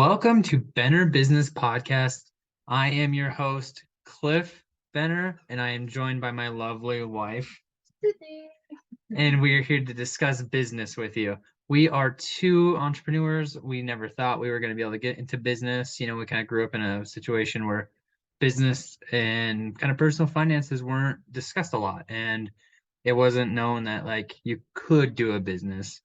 Welcome to Benner Business Podcast. I am your host, Cliff Benner, and I am joined by my lovely wife. And we are here to discuss business with you. We are two entrepreneurs. We never thought we were going to be able to get into business. We kind of grew up in a situation where business and kind of personal finances weren't discussed a lot. And it wasn't known that you could do a business.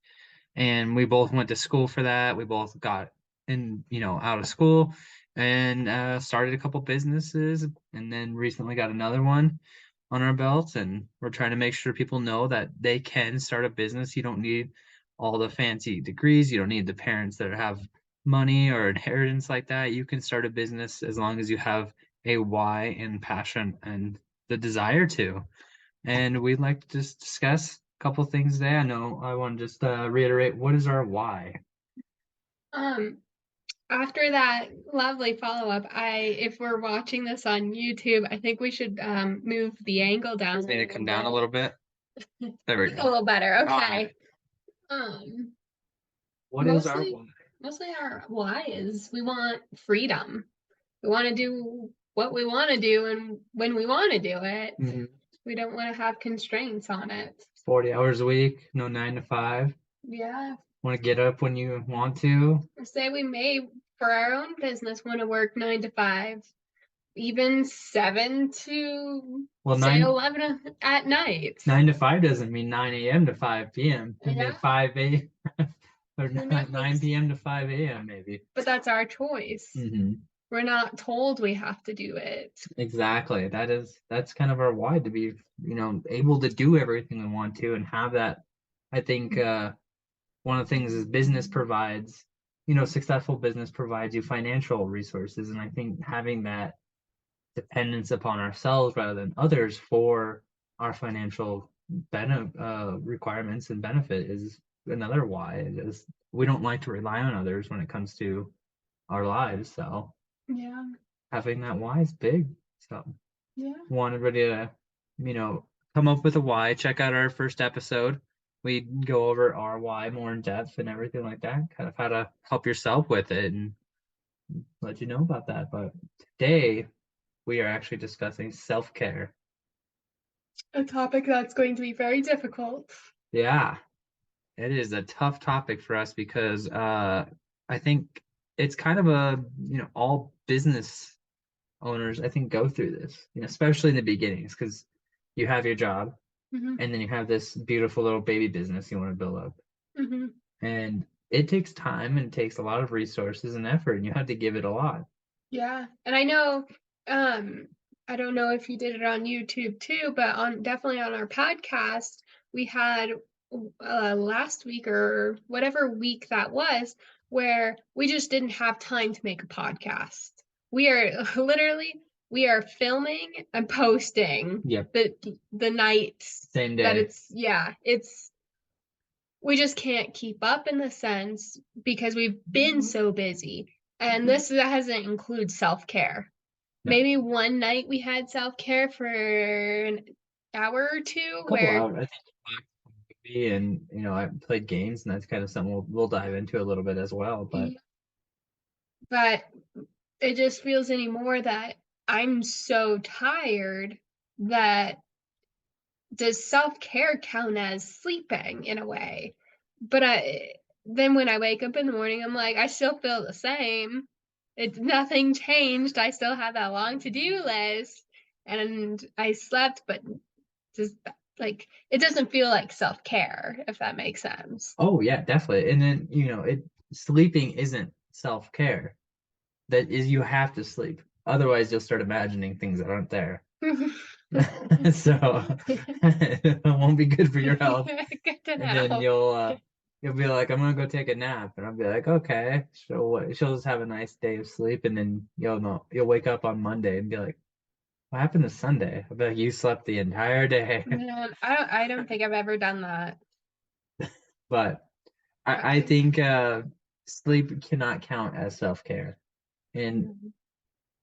And we both went to school for that. We both got out of school and started a couple businesses, and then recently got another one on our belts. And we're trying to make sure people know that they can start a business. You don't need all the fancy degrees. You don't need the parents that have money or inheritance like that. You can start a business as long as you have a why and passion and the desire to. And we'd like to just discuss a couple things today. I know I want to just reiterate, what is our why? After that lovely follow-up, if we're watching this on YouTube, I think we should move the angle down. Just need to come down a little bit. There we A go. little better. Okay. What is our why? Mostly our why is we want freedom. We want to do what we want to do and when we want to do it. Mm-hmm. We don't want to have constraints on it. 40 hours a week, no 9 to 5. Yeah. Want to get up when you want to. Say we may, for our own business, want to work 9 to 5, even 7 to 11 at night. 9 to 5 doesn't mean 9 a.m. to 5 p.m. It means 5 a.m. or 9 p.m. to 5 a.m. maybe. But that's our choice. Mm-hmm. We're not told we have to do it. Exactly. That's kind of our why, to be, able to do everything we want to and have that. I think one of the things is business provides, successful business provides you financial resources. And I think having that dependence upon ourselves rather than others for our financial requirements and benefit is another why. We don't like to rely on others when it comes to our lives. So yeah, having that why is big. So yeah, want everybody to, come up with a why. Check out our first episode. We go over our why more in depth and everything like that, kind of how to help yourself with it and let you know about that. But today we are actually discussing self-care. A topic that's going to be very difficult. Yeah, it is a tough topic for us because I think it's kind of all business owners, I think, go through this, especially in the beginnings, because you have your job, mm-hmm. and then you have this beautiful little baby business you want to build up. Mm-hmm. And it takes time and it takes a lot of resources and effort, and you have to give it a lot. Yeah. And I know, I don't know if you did it on YouTube too, but definitely on our podcast, we had last week or whatever week that was, where we just didn't have time to make a podcast. We are filming and posting the night Same day. That we just can't keep up in the sense because we've been so busy. And this doesn't include self-care. No. Maybe one night we had self-care for an hour or two. Hours. I think and I played games, and that's kind of something we'll dive into a little bit as well. But it just feels anymore that I'm so tired that does self-care count as sleeping in a way? But then when I wake up in the morning, I'm like, I still feel the same. Nothing changed. I still have that long to-do list, and I slept, but just it doesn't feel like self-care, if that makes sense. Oh yeah, definitely. And then sleeping isn't self-care. That is, you have to sleep, otherwise you'll start imagining things that aren't there. So it won't be good for your health. Good to know. And then you'll be like, I'm gonna go take a nap, and I'll be like, okay. She'll just have a nice day of sleep, and then you'll wake up on Monday and be like, what happened to Sunday? I'll be like, you slept the entire day. Man, I don't think I've ever done that. But I think sleep cannot count as self-care. And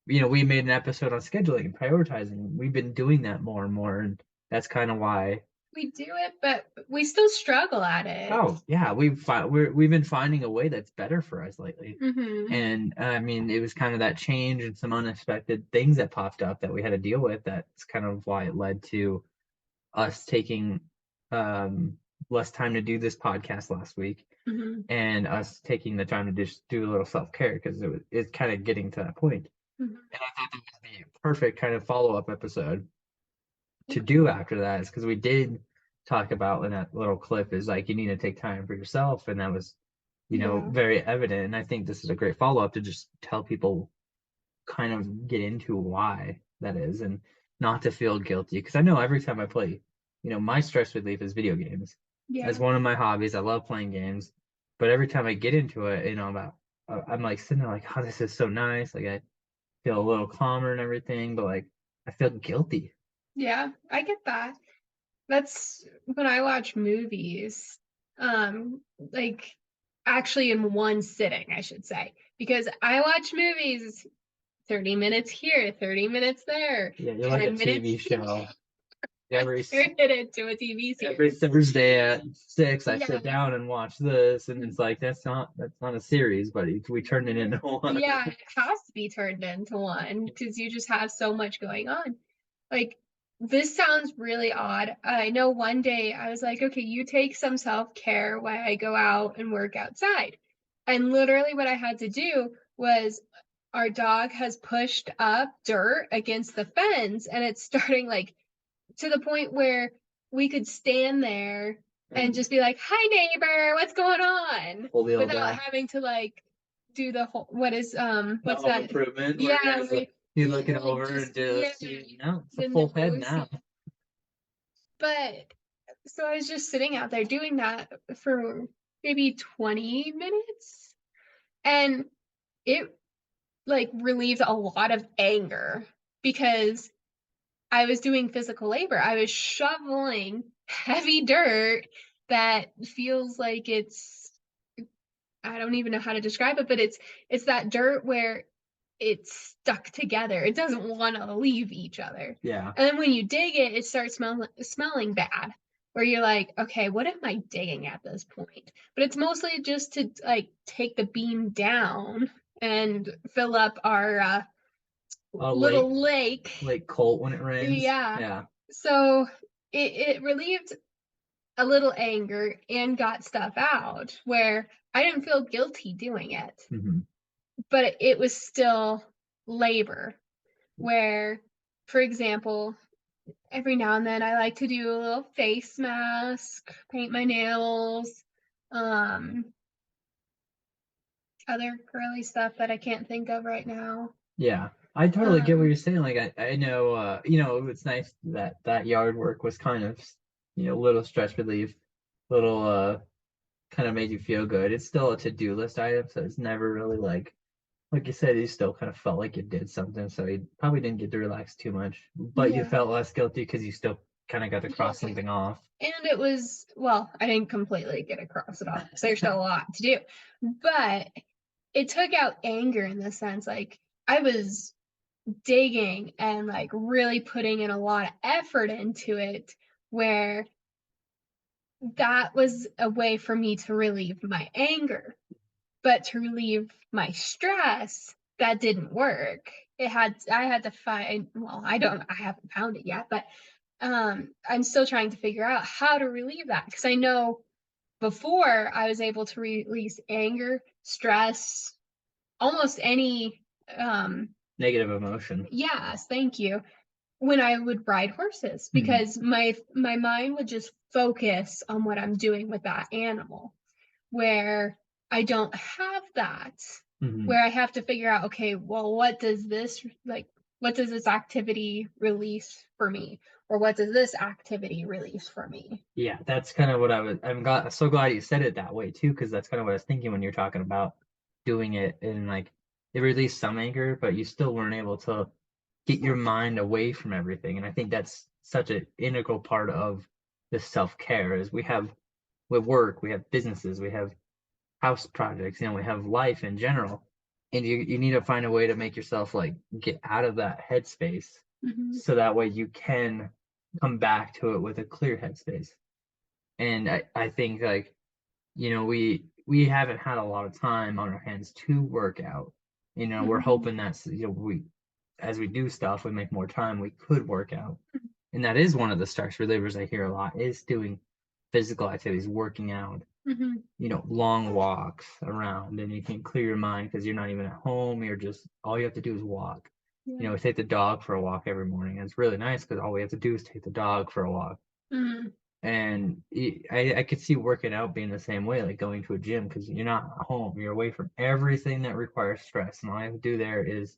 we made an episode on scheduling and prioritizing. We've been doing that more and more, and that's kind of why we do it, but we still struggle at it. Oh yeah, we've been finding a way that's better for us lately. Mm-hmm. And I mean, it was kind of that change and some unexpected things that popped up that we had to deal with. That's kind of why it led to us taking um, less time to do this podcast last week, Mm-hmm. and us taking the time to just do a little self care because it's kind of getting to that point. Mm-hmm. And I thought that was the perfect kind of follow up episode to do after that, is because we did talk about in that little clip is like you need to take time for yourself, and that was Yeah. very evident. And I think this is a great follow up to just tell people kind of get into why that is and not to feel guilty. Because I know every time I play, my stress relief is video games. Yeah. As one of my hobbies, I love playing games. But every time I get into it, I'm like sitting there like, oh, this is so nice. Like I feel a little calmer and everything, but like I feel guilty. Yeah, I get that. That's when I watch movies, like actually in one sitting, I should say, because I watch movies 30 minutes here, 30 minutes there, Yeah, you're like a 10 minutes TV here. show. I Every turn it into a TV every series. Thursday at 6, I Yeah. sit down and watch this, and it's like that's not a series, but we turned it into one. Yeah, it has to be turned into one because you just have so much going on. Like, this sounds really odd. I know one day I was like, okay, you take some self-care while I go out and work outside. And literally what I had to do was our dog has pushed up dirt against the fence and it's starting like to the point where we could stand there and just be like, "Hi neighbor, what's going on?" Pull the old without guy. having to like do the whole The what's home that? improvement. Yeah, He's looking like over and just yeah, just no, it's a the full head nosy. now. But so I was just sitting out there doing that for maybe 20 minutes and it like relieved a lot of anger because I was doing physical labor. I was shoveling heavy dirt that feels like it's I don't even know how to describe it, but it's that dirt where it's stuck together. It doesn't want to leave each other. Yeah. And then when you dig it, it starts smelling bad. Where you're like, okay, what am I digging at this point? But it's mostly just to like take the beam down and fill up our A lake little lake. like Colt when it rains. Yeah. Yeah. So it relieved a little anger and got stuff out where I didn't feel guilty doing it, Hmm. but it was still labor. Where, for example, every now and then I like to do a little face mask, paint my nails, um, other girly stuff that I can't think of right now. Yeah. I totally get what Um, you're saying. Like I know it's nice that that yard work was kind of little stress relief, little kind of made you feel good. It's still a to-do list item, so it's never really like you said, you still kind of felt like you did something, so you probably didn't get to relax too much, but you yeah. felt less guilty because you still kind of got to cross Yeah. something off. And it was, well, I didn't completely get across it all because there's still a lot to do. But it took out anger in the sense like I was digging and like really putting in a lot of effort into it where that was a way for me to relieve my anger. But to relieve my stress, that didn't work. I had to find well, I haven't found it yet, but I'm still trying to figure out how to relieve that because I know before I was able to release anger, stress, almost any Negative emotion. yes, thank you. When I would ride horses Hmm. because my mind would just focus on what I'm doing with that animal where I don't have that Hmm. where I have to figure out okay, well what does this activity release for me or what does this activity release for me? Yeah, that's kind of what so glad you said it that way too, because that's kind of what I was thinking when you're talking about doing it, and like it released some anger, but you still weren't able to get your mind away from everything. And I think that's such an integral part of this self-care is we work, we have businesses, we have house projects, we have life in general. And you need to find a way to make yourself like get out of that headspace Mm-hmm. so that way you can come back to it with a clear headspace. And I think like, we haven't had a lot of time on our hands to work out. We're Mhm. hoping that we as we do stuff, we make more time, we could work out. And that is one of the stress relievers I hear a lot is doing physical activities, working out, Mhm. long walks around, and you can clear your mind because you're not even at home. You're just all you have to do is walk. Yeah. We take the dog for a walk every morning. And it's really nice because all we have to do is take the dog for a walk. Mhm. And I could see working out being the same way, like going to a gym because you're not at home. You're away from everything that requires stress. And all you have to do there is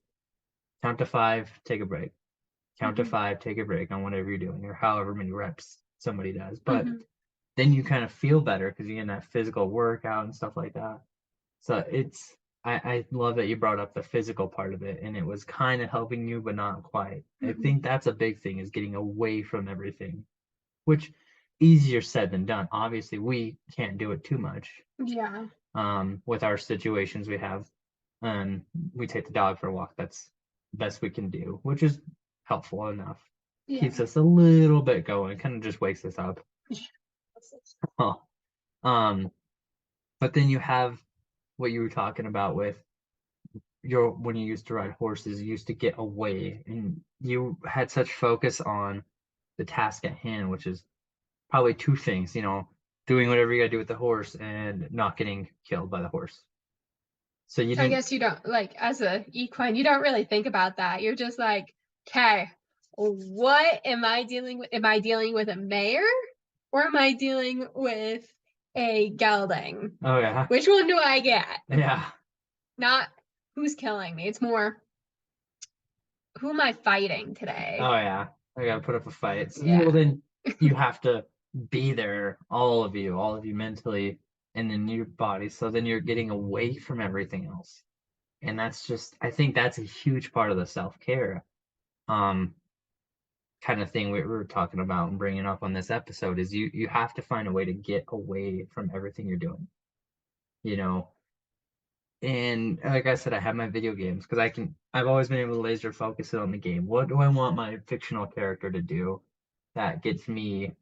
count to five, take a break. Count to Mhm. five, take a break on whatever you're doing or however many reps somebody does. But Mhm. then you kind of feel better because you get that physical workout and stuff like that. So I love that you brought up the physical part of it and it was kind of helping you, but not quite. I Mhm. think that's a big thing is getting away from everything, which easier said than done. Obviously, we can't do it too much. Yeah. With our situations we have, um, we take the dog for a walk. That's the best we can do, which is helpful enough. Keeps Yeah. us a little bit going, kind of just wakes us up. um, but then you have what you were talking about with your when you used to ride horses, you used to get away and you had such focus on the task at hand, which is probably two things, doing whatever you gotta do with the horse and not getting killed by the horse. So you I didn't. guess you don't like as a equine, you don't really think about that. You're just like, okay, what am I dealing with? Am I dealing with a mare or am I dealing with a gelding? Oh yeah. Which one do I get? Yeah. Not who's killing me. It's more who am I fighting Oh today? yeah. I gotta put up a fight. So, well, Yeah. then you have to be there, all of you mentally and in your body. So then you're getting away from everything else. And that's just, I think that's a huge part of the self care. Um, kind of thing we were talking about and bringing up on this episode is you have to find a way to get away from everything you're doing, you know. And like I said, I have my video games because I've always been able to laser focus it on the game. What do I want my fictional character to do that gets me,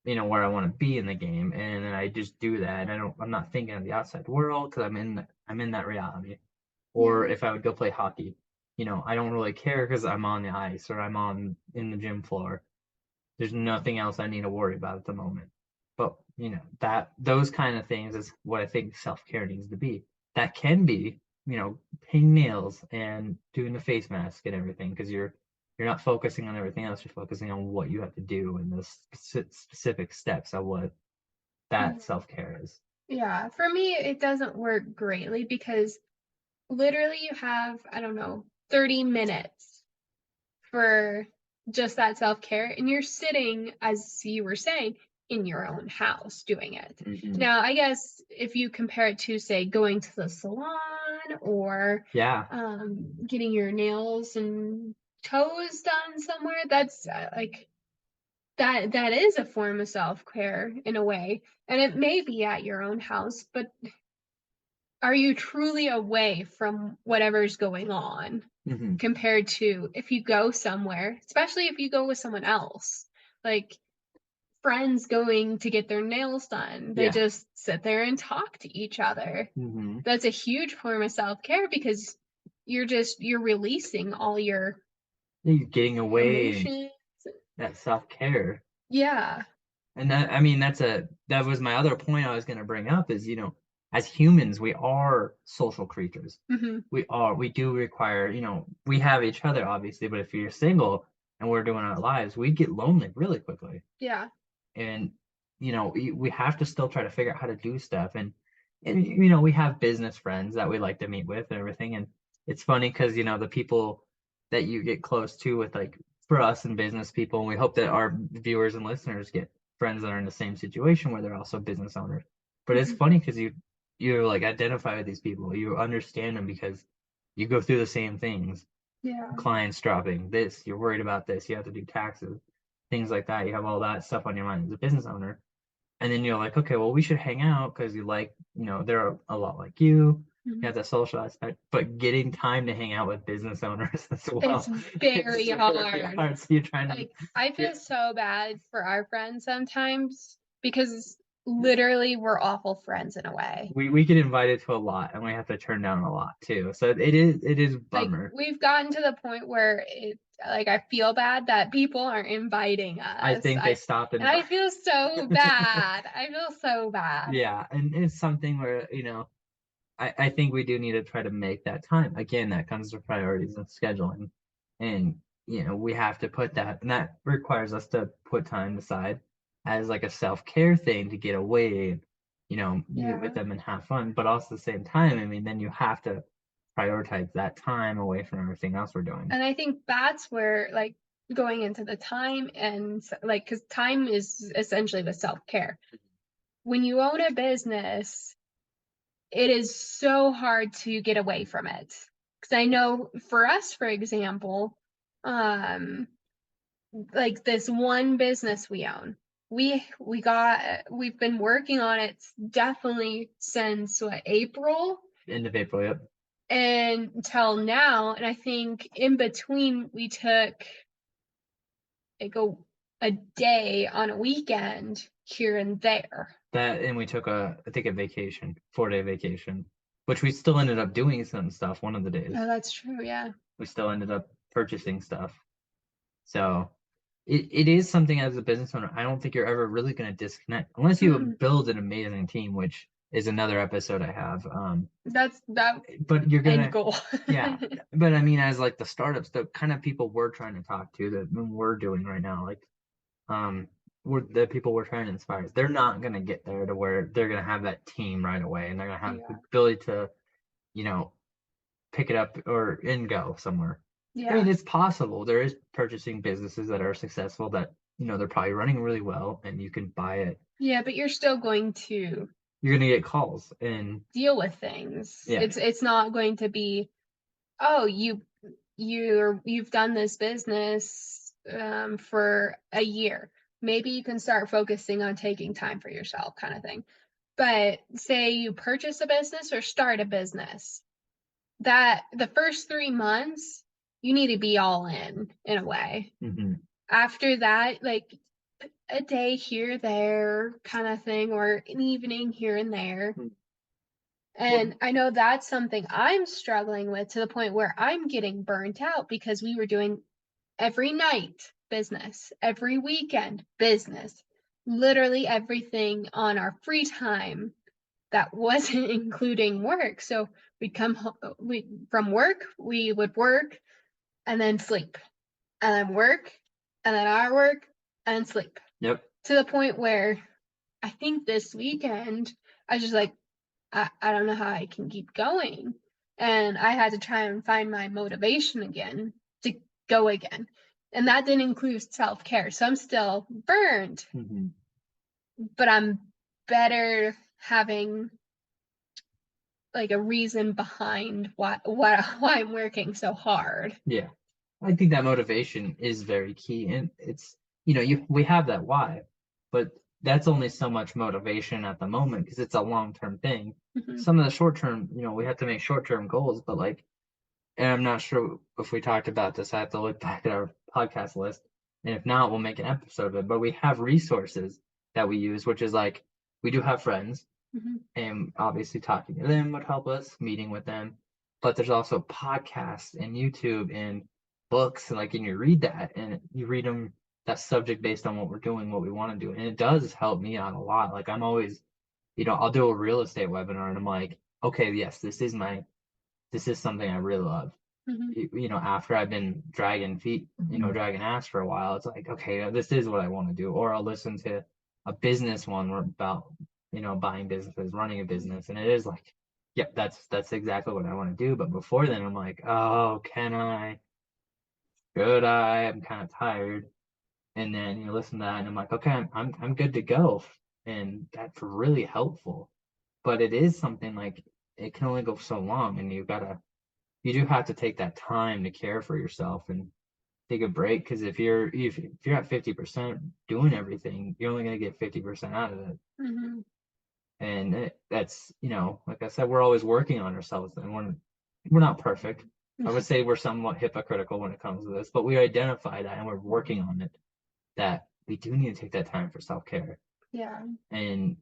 where I want to be in the game? And then I just do that. And I'm not thinking of the outside world because I'm in that reality. Or Yeah. if I would go play hockey, I don't really care because I'm on the ice or I'm on in the gym floor. There's nothing else I need to worry about at the moment. But that those kind of things is what I think self care needs to be. That can be, painting nails and doing the face mask and everything because you're not focusing on everything else. You're focusing on what you have to do and the specific steps of what that Yeah. self care is. Yeah. For me, it doesn't work greatly because literally you have, I don't know, 30 minutes for just that self-care and you're sitting as you were saying in your own house doing it. Hmm. Now I guess if you compare it to say going to the salon or Yeah. getting your nails and toes done somewhere, that's like that is a form of self-care in a way, and it may be at your own house, but are you truly away from whatever's going on Hmm. compared to if you go somewhere, especially if you go with someone else, like friends going to get their nails done, they Yeah. just sit there and talk to each other. Hmm. That's a huge form of self-care because you're releasing all your You're getting away and emotions. that self care. Yeah. And that, I mean, that was my other point I was going to bring up is, as humans, we are social creatures. Hmm. We do require, we have each other, obviously, but if you're single and we're doing our lives, we get lonely really quickly. Yeah. And, we have to still try to figure out how to do stuff. And, we have business friends that we like to meet with and everything. And it's funny because, the people that you get close to with like, for us and business people, and we hope that our viewers and listeners get friends that are in the same situation where they're also business owners. But it's Hmm. funny because you like identify with these people, you understand them because you go through the same things. Yeah. Clients dropping this, you're worried about this, you have to do taxes, things like that. You have all that stuff on your mind as a business owner. And then you're like, okay, well, we should hang out because they're a lot like you. You Mhm. have the social aspect, but getting time to hang out with business owners as It's well. very It's very hard. hard. So you're trying to Like, I feel get, so bad for our friends sometimes because literally we're awful friends in a way. we get invited to a lot and we have to turn down a lot too. So it is Like, bummer. we've gotten to the point where I feel bad that people aren't inviting I us. think they stopped And I feel so bad. I feel so bad. yeah, and it's something where, I think we do need to try to make that time. Again, that comes to priorities and scheduling. And, we have to put that, and that requires us to put time aside as like a self-care thing to get away and, meet with Yeah. them and have fun. But also at the same time, I mean, then you have to prioritize that time away from everything else we're doing. And I think that's where, like, going into the time and like, because time is essentially the self care. When you own a business, it is so hard to get away from it. Because I know for us, for example, um, like this one business we own, we've been working on it definitely since what, April End of April, yep. until now. And I think in between we took like a day on a weekend here and there. That and we took I think a vacation, 4-day vacation, which we still ended up doing some stuff one of the days. Oh, that's true. Yeah. We still ended up purchasing stuff. So it is something as a business owner, I don't think you're ever really going to disconnect unless you Mm-mm. build an amazing team, which is another episode I have. That's that But you're end gonna, goal. yeah. But I mean, as like the startups, the kind of people we're trying to talk to that we're doing right now, like um, the people we're trying to inspire, they're not gonna get there to where they're gonna have that team right away, and they're gonna have the Yeah. ability to, you know, pick it up or and go somewhere. I mean, Yeah. it's possible. There is purchasing businesses that are successful that, they're probably running really well and you can buy it. Yeah, but you're still going to You're gonna get calls and deal with things. yeah. It's not going to be, oh, you've done this business for a year. Maybe you can start focusing on taking time for yourself, kind of thing. But say you purchase a business or start a business, that the first 3 months you need to be all in a way. Hmm. After that, like a day here, there kind of thing, or an evening here and there. And I know that's something I'm struggling with to the point where I'm getting burnt out because we were doing every night business, every weekend business, literally everything on our free time that wasn't including work. So we'd come home, from work, we would work and then sleep, and then work, and then our work, and then sleep. Yep. To the point where I think this weekend I was just like, I don't know how I can keep going. And I had to try and find my motivation again to go again. And that didn't include self care. So I'm still burned, Hmm. but I'm better having like a reason behind why I'm working so hard. Yeah. I think that motivation is very key. And it's, we have that why, but that's only so much motivation at the moment because it's a long-term thing. Mhm. Some of the short term, we have to make short-term goals, but like, and I'm not sure if we talked about this. I have to look back at our podcast list. And if not, we'll make an episode of it. But we have resources that we use, which is like we do have friends, Mhm. and obviously talking to them would help us, meeting with them. But there's also podcasts and YouTube and books, and like, and you read that and you read them that subject based on what we're doing, what we want to do. And it does help me out a lot. Like I'm always, I'll do a real estate webinar and I'm like, okay, yes, this is something I really love. Mhm. After I've been dragging feet, dragging ass for a while, it's like, okay, this is what I want to do. Or I'll listen to a business one about, buying businesses, running a business. And it is like, yep, that's exactly what I want to do. But before then, I'm like, oh, can I? Should I? I'm kind of tired. And then you listen to that, and I'm like, okay, I'm good to go. And that's really helpful. But it is something like it can only go so long, and you do have to take that time to care for yourself and take a break because if you're at 50% doing everything, you're only going to get 50% out of it. Mhm. And that's, like I said, we're always working on ourselves, and we're not perfect. I would say we're somewhat hypocritical when it comes to this, but we identify that and we're working on it, that we do need to take that time for self-care Yeah. and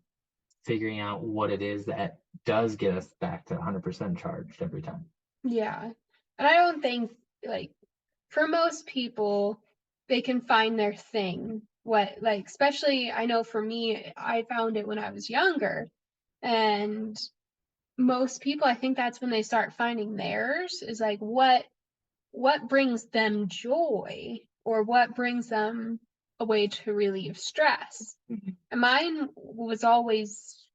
figuring out what it is that does get us back to 100% charged every time. Yeah. And I don't think, like, for most people, they can find their thing. What, like, especially, I know for me, I found it when I was younger. And most people, I think that's when they start finding theirs, is like what brings them joy, or what brings them a way to relieve stress. Mhm. And mine was always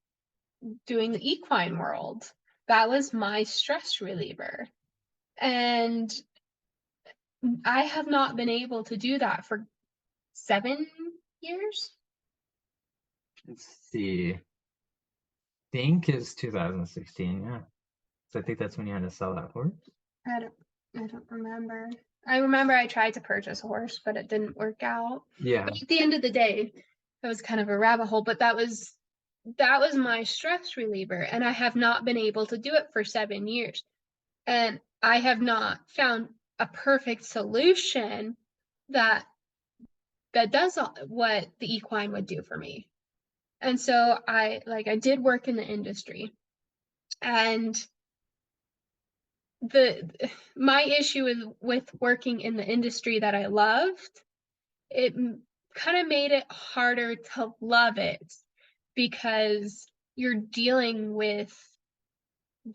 doing the equine world. That was my stress reliever. And I have not been able to do that for 7 years. Let's see. Think it's 2016, yeah. So I think that's when you had to sell that horse. I don't remember. I remember I tried to purchase a horse, but it didn't work out. Yeah. But at the end of the day, it was kind of a rabbit hole, but that was my stress reliever, and I have not been able to do it for 7 years. And I have not found a perfect solution that does what the equine would do for me. And so I did work in the industry, and my issue with working in the industry that I loved, it kind of made it harder to love it, because you're dealing with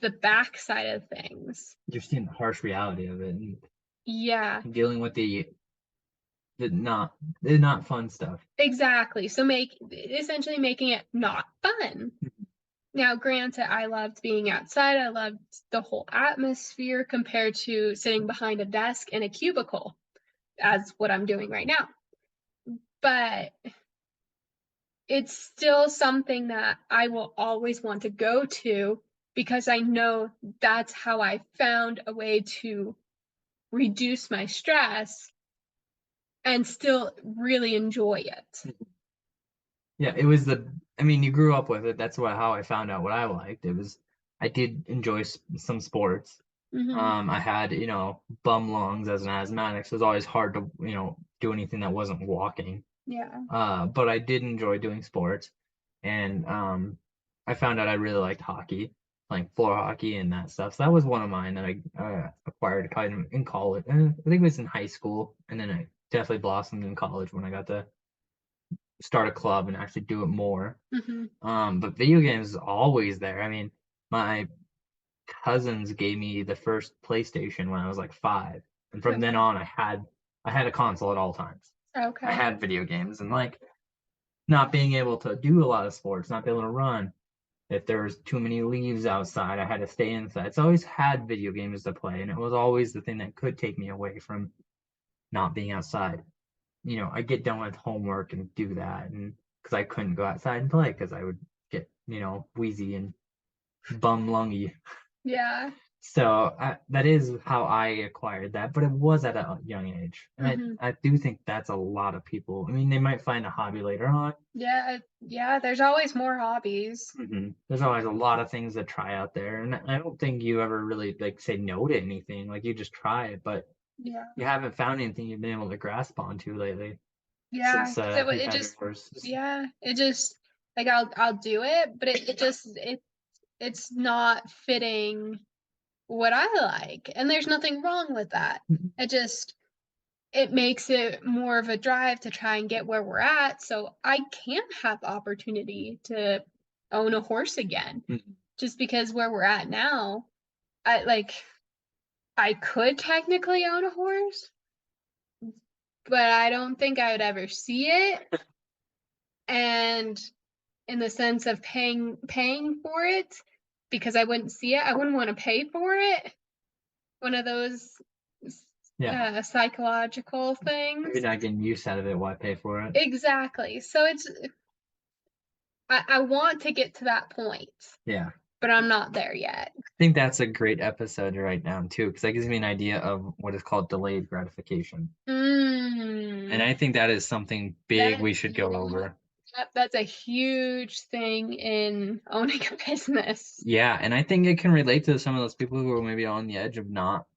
the backside of things. You're seeing the harsh reality of it and Yeah, dealing with the not fun stuff. exactly. So essentially making it not fun. Now, granted, I loved being outside. I loved the whole atmosphere compared to sitting behind a desk in a cubicle, as what I'm doing right now. But it's still something that I will always want to go to, because I know that's how I found a way to reduce my stress and still really enjoy it. Yeah, it was you grew up with it. That's how I found out what I liked. I did enjoy some sports. Mm-hmm. I had, bum lungs as an asthmatic, so it was always hard to, do anything that wasn't walking. Yeah. But I did enjoy doing sports, and I found out I really liked hockey, like floor hockey and that stuff. So that was one of mine that I acquired kind of in college. I think it was in high school, and then I definitely blossomed in college when I got to start a club and actually do it more. Mm-hmm. But video games is always there. I mean, my cousins gave me the first PlayStation when I was like 5, and from then Okay. on, I had a console at all times. I Okay. had video games, and like not being able to do a lot of sports, not being able to run. If there was too many leaves outside, I had to stay inside. So I always had video games to play, and it was always the thing that could take me away from not being outside. I get done with homework and do that, and because I couldn't go outside and play because I would get, wheezy and bum lungy. Yeah. So that is how I acquired that, but it was at a young age, and Mm-hmm. I do think that's a lot of people. I mean, they might find a hobby later on. Yeah. Yeah. There's always more hobbies. There's always a lot of things to try out there, and I don't think you ever really like say no to anything. Like you just try it, but Yeah. you haven't found anything you've been able to grasp onto lately Yeah. since Because you've it had your just, horse. yeah, it just, like, I'll do it, but it's not fitting what I like. And there's nothing wrong with that. It just, it makes it more of a drive to try and get where we're at, so I can't have opportunity to own a horse again. Mhm. Just because where we're at now, I could technically own a horse, but I don't think I would ever see it. And in the sense of paying for it, because I wouldn't see it, I wouldn't want to pay for it. One of those Yeah, psychological if you're things. not getting use out of it, why pay for it? Exactly. So I want to get to that point, Yeah. but I'm not there yet. I think that's a great episode to write down too, because that gives me an idea of what is called delayed gratification. And Mm, I think that is something big that we should go yeah, over. That's a huge thing in owning a business. Yeah, and I think it can relate to some of those people who are maybe on the edge of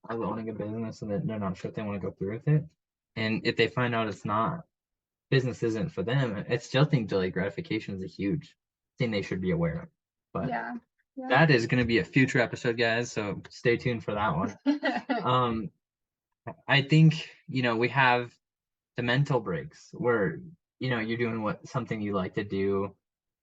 owning a business and that they're not sure if they want to go through with it. And if they find out it's not, business isn't for them, I still think delayed gratification is a huge thing they should be aware of. But Yeah. Yeah. that is going to be a future episode, guys. So stay tuned for that one. Um, I think, we have the mental breaks where, you're doing something you like to do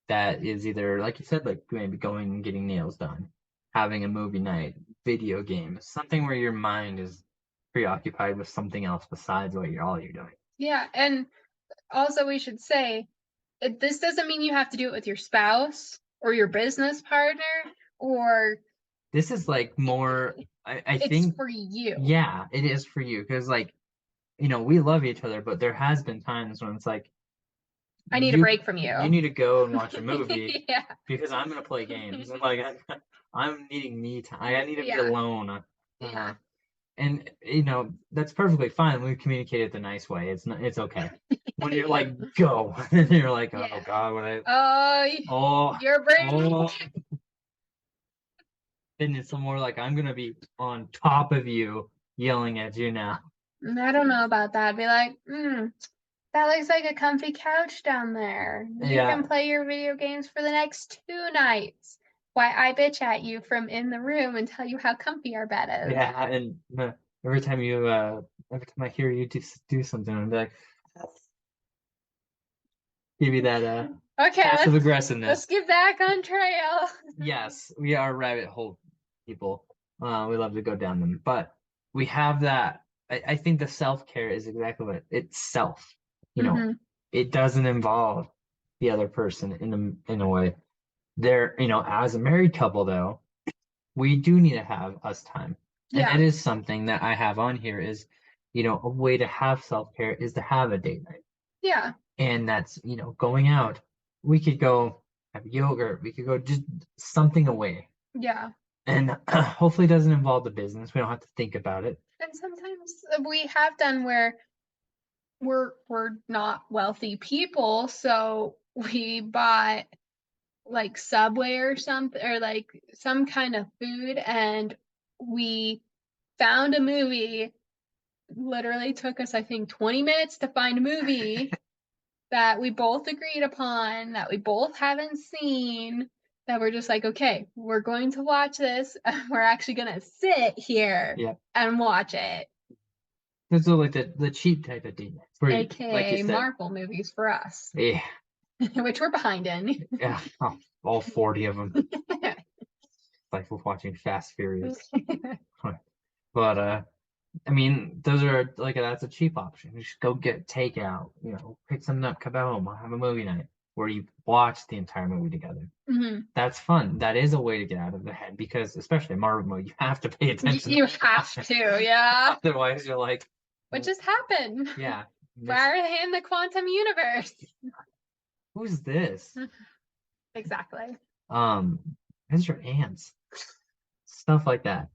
that is either, like you said, like maybe going and getting nails done, having a movie night, video games, something where your mind is preoccupied with something else besides all you're doing. Yeah, and also we should say this doesn't mean you have to do it with your spouse or your business partner or This is like more, I it's think, for you. yeah, it is for you because, like, we love each other, but there has been times when it's like, I need a break from you. You need to go and watch a movie Yeah. because I'm gonna play games. And like, I'm needing me time. I need to be Yeah. alone. Yeah. And that's perfectly fine. We communicate it the nice way. It's okay. When you're like, go, and you're like, oh Yeah. God, Your brain. oh, then it's more like I'm gonna be on top of you, yelling at you now. I don't know about that. Be like, that looks like a comfy couch down there. You Yeah. can play your video games for the next 2 nights. Why I bitch at you from in the room and tell you how comfy our bed is. Yeah, and every time I hear you do something, I'm like, give you that Okay, passive aggressiveness. Let's get back on trail. Yes, we are rabbit hole people. We love to go down them, but we have that. I think the self-care is exactly what it's self. It doesn't involve the other person in a way. They're, as a married couple though, we do need to have us time. And Yeah. that is something that I have on here is, a way to have self-care is to have a date night. Yeah. And that's, going out. We could go have yogurt. We could go just something away. Yeah. And hopefully it doesn't involve the business. We don't have to think about it. And sometimes we have done where we're not wealthy people, so we bought like Subway or something, or like some kind of food, and we found a movie. Literally took us, I think, 20 minutes to find a movie that we both agreed upon, that we both haven't seen, that we're just like, okay, we're going to watch this, and we're actually gonna sit here and watch it. Those are like the cheap type of demons. AKA like Marvel movies for us. Yeah. Which we're behind in. Yeah, all 40 of them. Like we're watching Fast Furious. But I mean, those are like that's a cheap option. You just go get takeout, pick something up, come home, have a movie night where you watch the entire movie together. That's fun. That is a way to get out of the head because, especially Marvel movie, you have to pay attention. You have to, yeah. Otherwise, you're like, what just happened? Yeah. Why are they in the quantum universe? Who's this? Exactly. Who's your aunts? Stuff like that.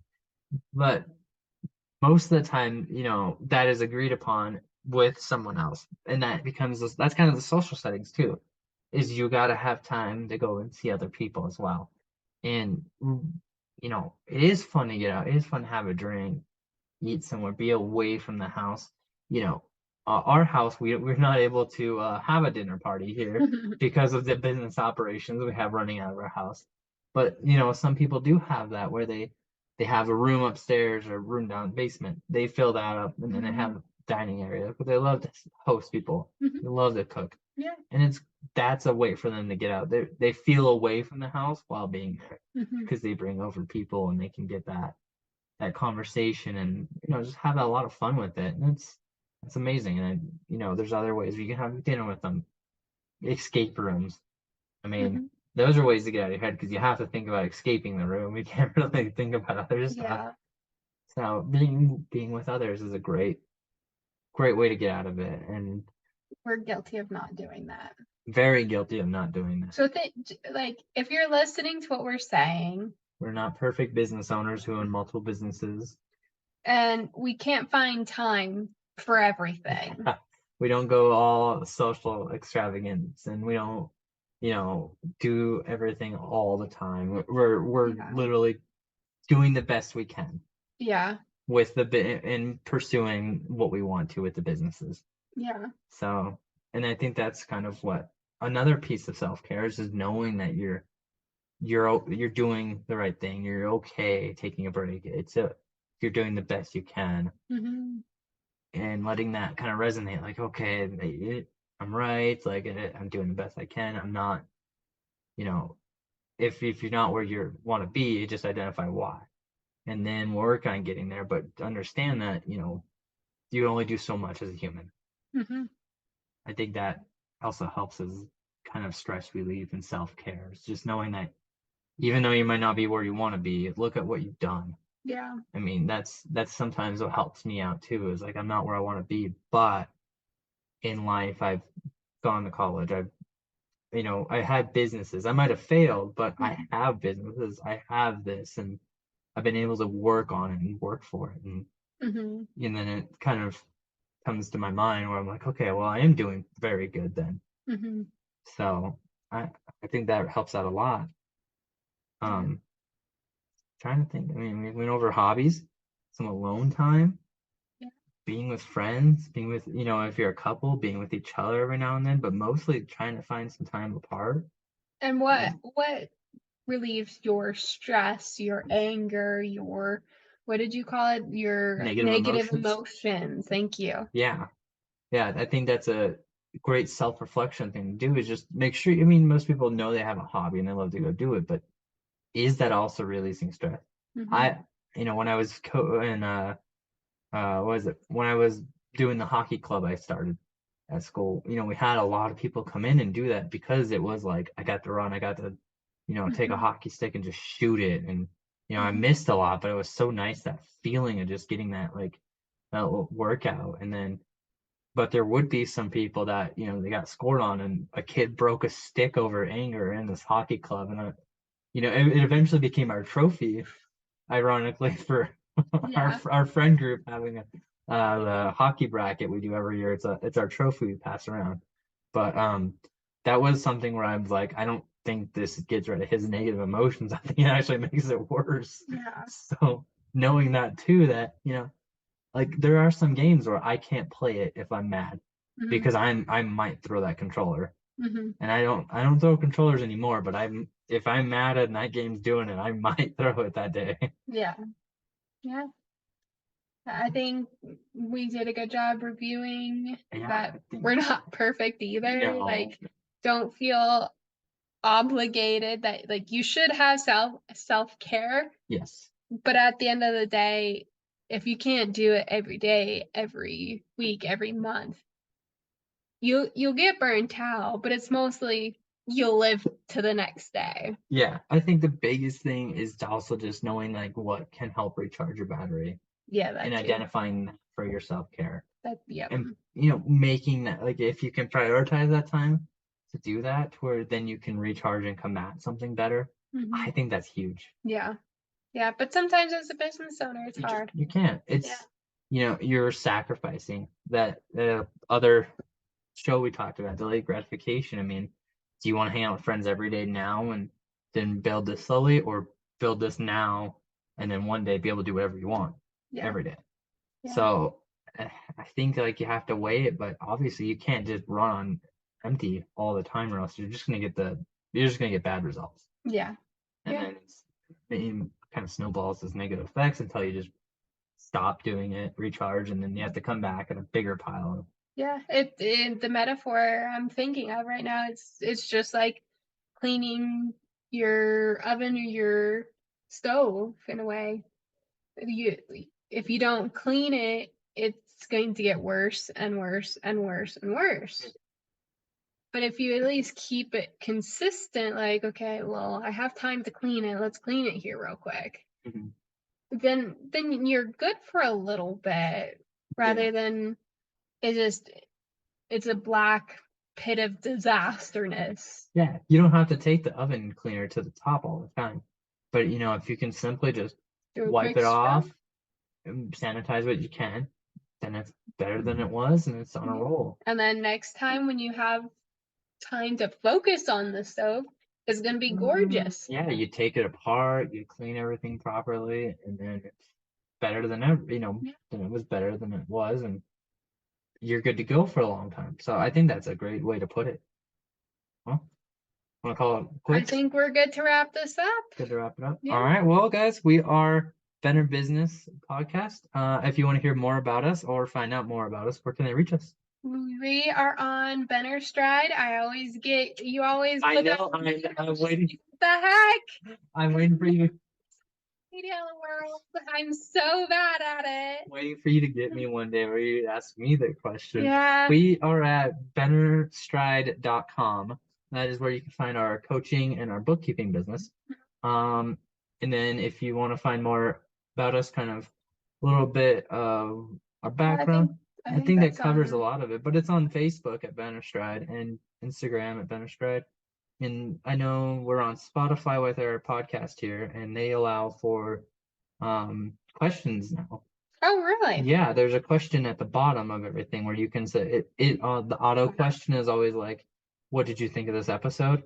But most of the time, that is agreed upon with someone else. And that's kind of the social settings too, is you got to have time to go and see other people as well. And, it is fun to get out. It is fun to have a drink, eat somewhere, be away from the house. Our house, we're not able to have a dinner party here because of the business operations we have running out of our house. But, some people do have that where they have a room upstairs or a room down in the basement. They fill that up and then they have a dining area because they love to host people. They love to cook. Yeah. And that's a way for them to get out. They feel away from the house while being there because they bring over people and they can get that conversation and, just have a lot of fun with it. And it's amazing. And, there's other ways you can have dinner with them. Escape rooms. I mean, those are ways to get out of your head because you have to think about escaping the room. You can't really think about other stuff. So being with others is a great way to get out of it. And we're guilty of not doing that. Very guilty of not doing that. So if you're listening to what we're saying, we're not perfect business owners who own multiple businesses. And we can't find time for everything. we don't go all social extravagance, and we don't, do everything all the time. We're Yeah. literally doing the best we can Yeah. with and pursuing what we want to with the businesses. Yeah. So, and I think that's kind of what another piece of self-care is knowing that you're doing the right thing. You're okay taking a break. You're doing the best you can, Hmm. and letting that kind of resonate. Like, okay, I'm right. Like, I'm doing the best I can. I'm not, you know, if you're not where you want to be, just identify why, and then work on getting there. But understand that you only do so much as a human. Hmm. I think that also helps as kind of stress relief and self-care. It's just knowing that even though you might not be where you want to be, look at what you've done. Yeah. I mean, that's sometimes what helps me out too, is like I'm not where I want to be, but in life I've gone to college. I had businesses. I might have failed, but I Hmm. have businesses. I have this, and I've been able to work on it and work for it. Hmm. And then it kind of comes to my mind where I'm like, okay, well, I am doing very good then. Hmm. So I think that helps out a lot. Yeah. Um, Trying to think. I mean, we went over hobbies, some alone time, Yeah. being with friends, being with, if you're a couple, being with each other every now and then, but mostly trying to find some time apart. And And what relieves your stress, your anger, your, what did you call it? Your negative negative emotions. emotions. Thank you. Yeah. Yeah. I think that's a great self-reflection thing to do, is just make sure. I mean, most people know they have a hobby and they love to go do it, but is that also releasing stress? Hmm. I, when I was what was it? When I was doing the hockey club I started at school, we had a lot of people come in and do that because it was like I got to run, I got to, take a Hmm. hockey stick and just shoot it. And, I Hmm. missed a lot, but it was so nice, that feeling of just getting that workout. And then, but there would be some people that, they got scored on, and a kid broke a stick over anger in this hockey club. And, it eventually became our trophy, ironically, for our Yeah. our friend group having the hockey bracket we do every year. It's our trophy we pass around. But that was something where I was like, I don't think this gets rid of his negative emotions. I think it actually makes it worse. Yeah. So knowing that too, that like there are some games where I can't play it if I'm mad, Hmm. because I might throw that controller. Hmm. And I don't throw controllers anymore, but if I'm mad and that game's doing it, I might throw it that day. Yeah. Yeah. I think we did a good job reviewing Yeah, that I think we're not perfect either. no. Like, don't feel obligated that like you should have self-care, Yes. but at the end of the day, if you can't do it every day, every week, every month, you'll get burnt out, but it's mostly you'll live to the next day. Yeah, I think the biggest thing is to also just knowing like what can help recharge your battery, Yeah, and that too. identifying that for your self-care, That, yeah. and making that, like, if you can prioritize that time to do that, to where then you can recharge and come at something better. Hmm. I think that's huge. Yeah. Yeah, but sometimes as a business owner, it's hard. You can't. Yeah. You're sacrificing that other show we talked about, delayed gratification. I mean, do you want to hang out with friends every day now and then build this slowly, or build this now and then one day be able to do whatever you want Yeah. every day? Yeah. So I think like you have to weigh it, but obviously you can't just run on empty all the time, or else you're just gonna get bad results. Yeah. And Yeah. then it kind of snowballs as negative effects until you just stop doing it, recharge, and then you have to come back at a bigger pile. Yeah. The metaphor I'm thinking of right now, it's just like cleaning your oven or your stove in a way. You if you don't clean it, it's going to get worse and worse and worse and worse. But if you at least keep it consistent, like, okay, well, I have time to clean it, let's clean it here real quick. Mhm. Then you're good for a little bit Yeah. rather than it just it's a black pit of disasterness. Yeah, you don't have to take the oven cleaner to the top all the time. But if you can simply just Do a wipe quick it scrub. off and sanitize what you can, then it's better than it was, and it's on a roll. And then next time when you have time to focus on the stove, it's gonna be gorgeous. Yeah, you take it apart, you clean everything properly, and then it's better than ever, then it was better than it was, and you're good to go for a long time. So I think that's a great way to put it. Well, want to call it I quits? think we're good to wrap this up. Good to wrap it up. Yeah. All right. Well, guys, we are Better Business Podcast. If you want to hear more about us or find out more about us, where can they reach us? We are on Benner Stride. You always I put know. up- I'm waiting. the heck? I'm waiting for you. Media world. I'm so bad at it. Waiting for you to get me one day where you ask me the question. Yeah. We are at bennerstride.com. That is where you can find our coaching and our bookkeeping business. And then if you want to find more about us, kind of a little bit of our background, I think that covers a lot of it. But it's on Facebook at Benner Stride and Instagram at Benner Stride. And I know we're on Spotify with our podcast here, and they allow for questions now. Oh, really? Yeah, there's a question at the bottom of everything where you can say the auto question is always like, what did you think of this episode?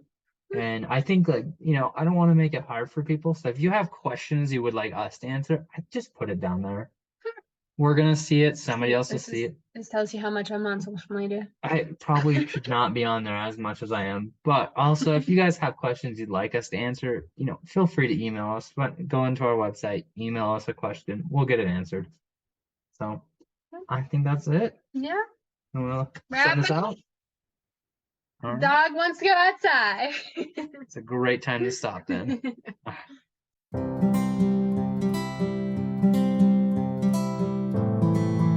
And I think I don't want to make it hard for people. So if you have questions you would like us to answer, I just put it down there. We're gonna see it. Somebody else will see it. This tells you how much I'm on social media. I probably should not be on there as much as I am. But also, if you guys have questions you'd like us to answer, feel free to email us. But go into our website, email us a question. We'll get it answered. So I think that's it. Yeah. We'll send us out. All right. Dog wants to go outside. It's a great time to stop then.